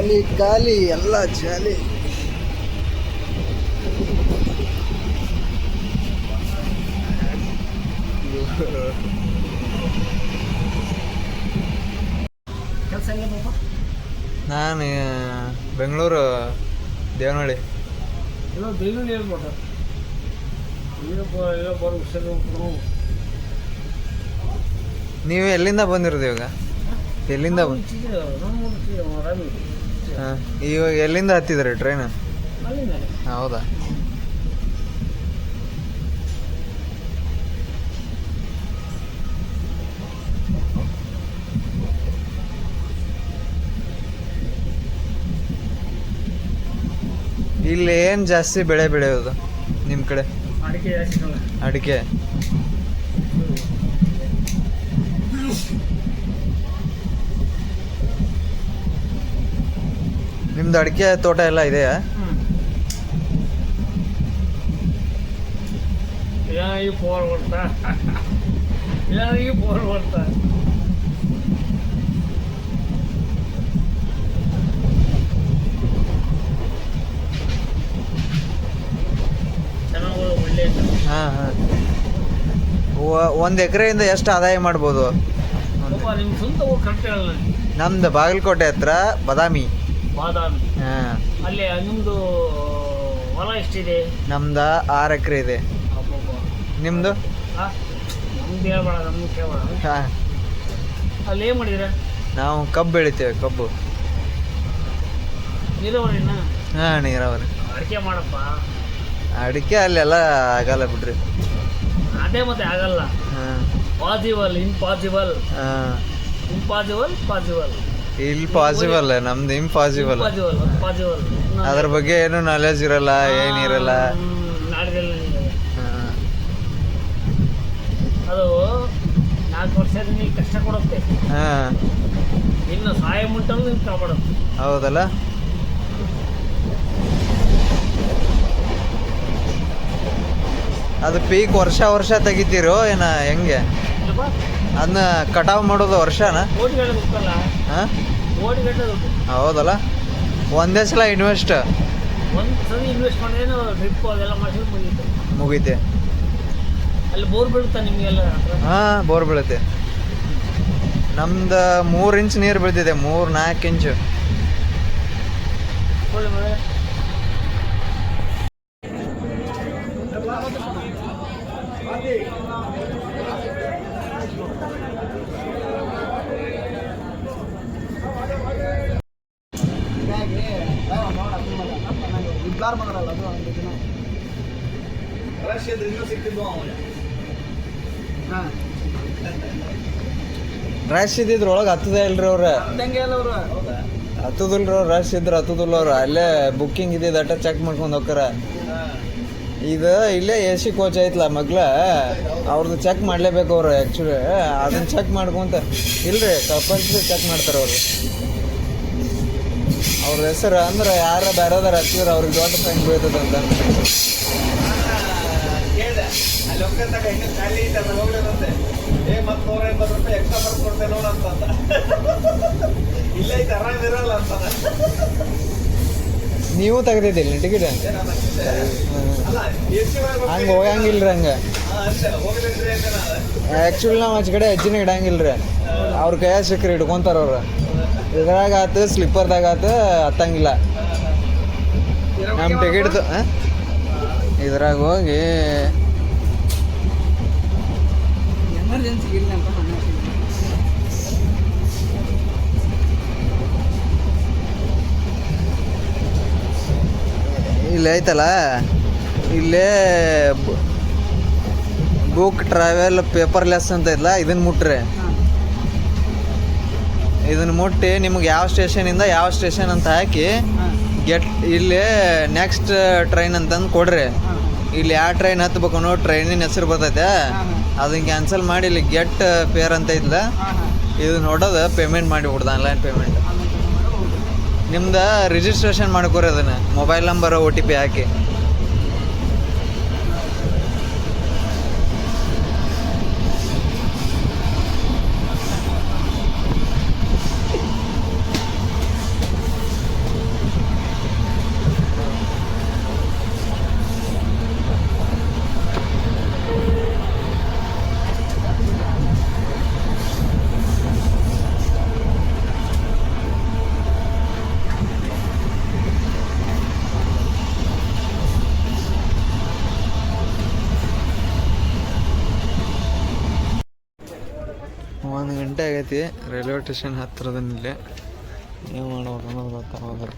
ಖಾಲಿ ಖಾಲಿ ಎಲ್ಲ ಜಾಲಿ. ನಾನು ಬೆಂಗಳೂರು ದೇವನಹಳ್ಳಿ. ನೀವು ಎಲ್ಲಿಂದ ಬಂದಿರೋದು ಇವಾಗ? ಎಲ್ಲಿಂದ ಇವಾಗ ಎಲ್ಲಿಂದ ಹತ್ತಿದ್ರಿ ಟ್ರೈನ್? ಹೌದಾ? ಇಲ್ಲಿ ಏನು ಜಾಸ್ತಿ ಬೆಳೆ ಬೆಳೆಯೋದು ನಿಮ್ಮ ಕಡೆ? ಅಡಿಕೆ. ನಿಮ್ದು ಅಡಿಕೆ ತೋಟ ಎಲ್ಲ ಇದೆಯಾ? ಹಾಂ ಹಾಂ. ಒಂದು ಎಕರೆಯಿಂದ ಎಷ್ಟು ಆದಾಯ ಮಾಡ್ಬೋದು? ನಮ್ದು ಬಾಗಲಕೋಟೆ ಹತ್ರ ಬಾದಾಮಿ. ಹಾಂ. ಅಲ್ಲಿ ನಿಮ್ದು ಹೊಲ ಎಷ್ಟಿದೆ? ನಮ್ದು 6 ಎಕರೆ ಇದೆ. ನಿಮ್ದು? ನಮ್ದು ಹೇಳ್ಬೇಡ, ನಮ್ದು ಕೇಳಬೇಡ. ಹಾಂ. ಅಲ್ಲಿ ಏನು ಮಾಡಿದ್ರೆ? ನಾವು ಕಬ್ಬು ಬೆಳಿತೇವೆ. ಕಬ್ಬು ನೀರಾವರಿನಾ? ಹಾಂ, ನೀರಾವರಿ. ಅಡಿಕೆ ಮಾಡಪ್ಪ. ಅಡಿಕೆ ಅಲ್ಲೆಲ್ಲ ಆಗಲ್ಲ ಬಿಡ್ರಿ. ಅದೇ ಮತ್ತೆ ಆಗಲ್ಲ. ಹಾಂ. Possible, impossible. ಹಾಂ. Impossible, possible. ಇಲ್ಲಿ ಪಾಸಿಬಲ್, ನಮ್ದು ಇಂಪಾಸಿಬಲ್. ಪಾಸಿಬಲ್. ಅದ್ರ ಬಗ್ಗೆ ಏನು ನಾಲೆಜ್ ಇರಲ್ಲ, ಏನಿರಲ್ಲ. ಅದು 4 ವರ್ಷದ ನೀವು ಕಷ್ಟ ಕೊಡುತ್ತೆ. ಹಾಂ. ಇನ್ನು ಸಹಾಯ ಮುಂಟನ್ನು ನೀವು ಕಾಪಾಡುತ್ತೆ. ಹೌದಲ್ಲ? ಅದು ಪೀಕ್ ವರ್ಷ ತೆಗಿತೀರೋ ಏನ ಹೆಂಗೆ? ಅದನ್ನ ಕಟಾವು ಮಾಡೋದು ವರ್ಷನ? ಹಾಂ. ಹೌದಲ್ಲ? ಒಂದೇ ಸಲ ಇನ್ವೆಸ್ಟ್? ಒಂದು ಸಲ ಇನ್ವೆಸ್ಟ್ ಮಾಡಿದ್ರೆ ಡ್ರಿಪ್ ಅದೆಲ್ಲ ಮಾಡಿ ಮುಗೀತೆ. ಅಲ್ಲಿ ಬೋರ್ ಬೀಳುತ್ತಾ ನಿಮಗೆಲ್ಲ? ಹಾಂ, ಬೋರ್ ಬೀಳುತ್ತೆ. ನಮ್ದು 3 ಇಂಚ್ ನೀರು ಬೀಳ್ತಿದೆ. 3-4 ಇಂಚು. ರಶ್ ಇದ್ದಿದ್ರೊಳಗೆ ಹತ್ತದ ಇಲ್ರಿ ಅವ್ರ? ಹತ್ತದಿಲ್ರಿ ಅವ್ರು. ರಶ್ ಇದ್ರೆ ಹತ್ತದಿಲ್ಲ ಅವ್ರು. ಅಲ್ಲೇ ಬುಕ್ಕಿಂಗ್ ಇದ್ದಿದ್ದು ಅಟ್ಟ ಚೆಕ್ ಮಾಡ್ಕೊಂಡು ಹೋಗ್ತಾರ. ಇದು ಇಲ್ಲೇ AC ಕೋಚ್ ಐತ್ಲ ಮಗ್ಲ, ಅವ್ರದ್ದು ಚೆಕ್ ಮಾಡಲೇಬೇಕು ಅವ್ರು. ಆ್ಯಕ್ಚುಲಿ ಅದನ್ನ ಚೆಕ್ ಮಾಡ್ಕೊಂತ ಇಲ್ರಿ, ಕಂಪಲ್ಸರಿ ಚೆಕ್ ಮಾಡ್ತಾರೆ ಅವರು. ಅವ್ರ ಹೆಸರು ಅಂದ್ರೆ ಯಾರ ಬೇರೆದಾರ ಹಚ್ಚಿದ್ರೆ ಅವ್ರಿಗೆ ದೊಡ್ಡ ಫೈನ್ ಬೀಳ್ತದಂತ. ಕೇಳಿದೆ ಅಲ್ಲಿ ಹೋಗ್ತಾಗ ಇನ್ನೂ ಖಾಲಿ ಐತೆ ಅದ್ರ ಹೋಗ್ಲೇನಂತೆ. ಮತ್ತೆ ₹150 ಎಕ್ಸ್ಟ್ರಾ ಬರ್ಕೊಡ್ತೇನೆ ನೋಡು ಅಂತಂದ. ಇಲ್ಲ ಐತೆ ಆರಾಮ್ ಇರಲ್ಲ ಅಂತಂದ. ನೀವು ತೆಗ್ದಿದ್ದಿಲ್ಲ ಟಿಕೆಟ್? ಹಂಗೆ ಹೋಗಂಗಿಲ್ರಿ ಹಂಗೆ. ಆ್ಯಕ್ಚುಲಿ ನಾವು ಆಚೆ ಕಡೆ ಹೆಜ್ಜೆನ ಇಡಂಗಿಲ್ರಿ, ಅವ್ರ ಕೈಯಾಗ ಸಿಕ್ಕ್ರಿ ಇಟ್ಕೊಂತಾರ ಅವ್ರು. ಇದ್ರಾಗ ಆತು ಸ್ಲಿಪ್ಪರ್ದಾಗ ಆತು ಹತ್ತಂಗಿಲ್ಲ. ನಮ್ಮ ಟಿಕೆಟ್ದು ಇದ್ರಾಗ ಹೋಗಿ ಎಮರ್ಜೆನ್ಸಿ ಇಲ್ಲ ಅಂತ ಇಲ್ಲಿ ಐತಲ್ಲ, ಇಲ್ಲೇ ಬುಕ್ ಟ್ರಾವೆಲ್ ಪೇಪರ್ಲೆಸ್ ಅಂತ ಐತಲ್ಲ, ಇದನ್ನು ಮುಟ್ರಿ. ಇದನ್ನು ಮುಟ್ಟಿ ನಿಮ್ಗೆ ಯಾವ ಸ್ಟೇಷನಿಂದ ಯಾವ ಸ್ಟೇಷನ್ ಅಂತ ಹಾಕಿ ಗೆಟ್ ಇಲ್ಲಿ ನೆಕ್ಸ್ಟ್ ಟ್ರೈನ್ ಅಂತಂದು ಕೊಡ್ರಿ. ಇಲ್ಲಿ ಯಾವ ಟ್ರೈನ್ ಹತ್ಬೇಕು ಅನ್ನೋ ಟ್ರೈನಿನ ಹೆಸರು ಬರ್ತೈತೆ, ಅದನ್ನು ಕ್ಯಾನ್ಸಲ್ ಮಾಡಿ ಇಲ್ಲಿ ಗೆಟ್ ಫೇರ್ ಅಂತ ಐತಲ್ಲ, ಇದನ್ನ ಹೊಡೋದು ಪೇಮೆಂಟ್ ಮಾಡಿಬಿಡ್ದು, ಆನ್ಲೈನ್ ಪೇಮೆಂಟ್. ನಿಮ್ದು ರಿಜಿಸ್ಟ್ರೇಷನ್ ಮಾಡ್ಕೊರಿ ಅದನ್ನು, ಮೊಬೈಲ್ ನಂಬರ್ OTP ಹಾಕಿ. ಒಂದು ಗಂಟೆ ಆಗೈತಿ ರೈಲ್ವೆ ಸ್ಟೇಷನ್ ಹತ್ತಿರದಲ್ಲೇ. ಏನು ಮಾಡೋರು ಅನ್ನೋದು ಗೊತ್ತಾಗೋದು.